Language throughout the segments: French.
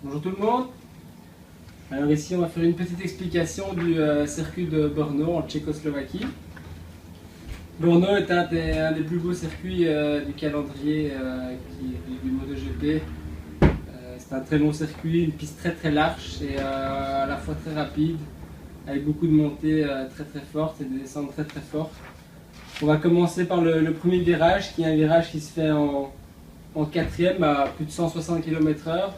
Bonjour tout le monde. Alors ici on va faire une petite explication du circuit de Brno en Tchécoslovaquie. Brno est un des plus beaux circuits du calendrier du MotoGP. C'est un très long circuit, une piste très large et à la fois très rapide, avec beaucoup de montées très fortes et des descentes très fortes. On va commencer par le premier virage, qui est un virage qui se fait en quatrième à plus de 160 km/h.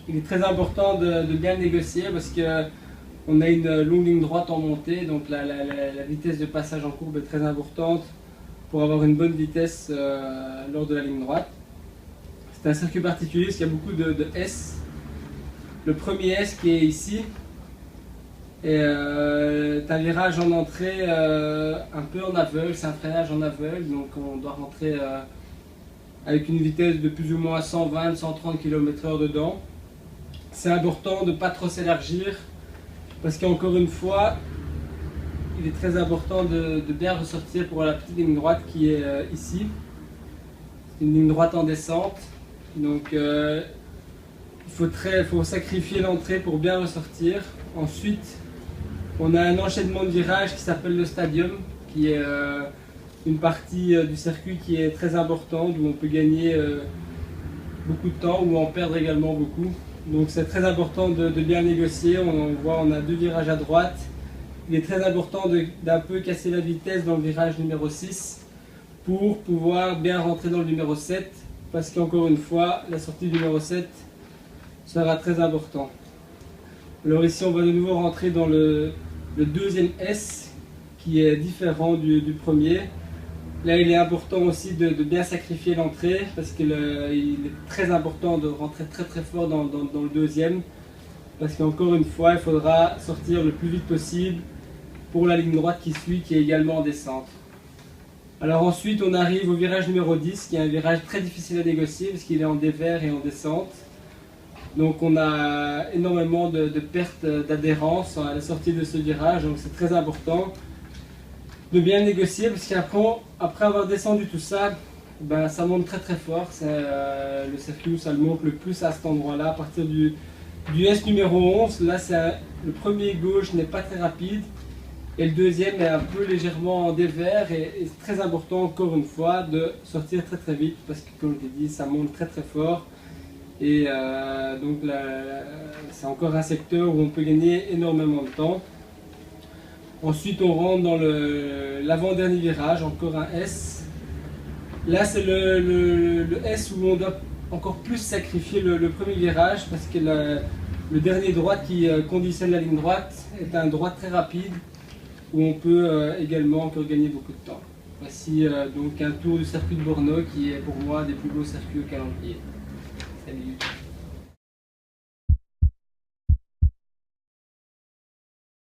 Il est très important de bien négocier parce qu'on a une longue ligne droite en montée, donc la vitesse de passage en courbe est très importante pour avoir une bonne vitesse lors de la ligne droite. C'est un circuit particulier parce qu'il y a beaucoup de S. Le premier S qui est ici est un virage en entrée un peu en aveugle, c'est un freinage en aveugle, donc on doit rentrer avec une vitesse de plus ou moins 120-130 km/h dedans. C'est important de ne pas trop s'élargir parce qu'encore une fois, il est très important de bien ressortir pour la petite ligne droite qui est ici. C'est une ligne droite en descente, donc il faut sacrifier l'entrée pour bien ressortir. Ensuite, on a un enchaînement de virages qui s'appelle le stadium, qui est une partie du circuit qui est très importante, où on peut gagner beaucoup de temps ou en perdre également beaucoup. Donc c'est très important de bien négocier. On a deux virages à droite. Il est très important d'un peu casser la vitesse dans le virage numéro 6 pour pouvoir bien rentrer dans le numéro 7, parce qu'encore une fois, la sortie du numéro 7 sera très importante. Alors ici, on va de nouveau rentrer dans le deuxième S, qui est différent du premier. Là, il est important aussi de bien sacrifier l'entrée parce qu'il est très important de rentrer très fort dans le deuxième, parce qu'encore une fois, il faudra sortir le plus vite possible pour la ligne droite qui suit, qui est également en descente. Alors ensuite, on arrive au virage numéro 10, qui est un virage très difficile à négocier parce qu'il est en dévers et en descente. Donc on a énormément de pertes d'adhérence à la sortie de ce virage, donc c'est très important de bien négocier parce qu'après avoir descendu tout ça, ben, ça monte très fort. C'est le circuit où ça le monte le plus à cet endroit-là, à partir du S numéro 11. Là, le premier gauche n'est pas très rapide et le deuxième est un peu légèrement en dévers, et c'est très important encore une fois de sortir très vite parce que, comme je l'ai dit, ça monte très fort. Et donc c'est encore un secteur où on peut gagner énormément de temps. Ensuite, on rentre dans l'avant-dernier virage, encore un S. Là, c'est le S où on doit encore plus sacrifier le premier virage parce que le dernier droite qui conditionne la ligne droite est un droit très rapide où on peut également encore gagner beaucoup de temps. Voici donc un tour du circuit de Brno qui est pour moi des plus beaux circuits au calendrier. Salut.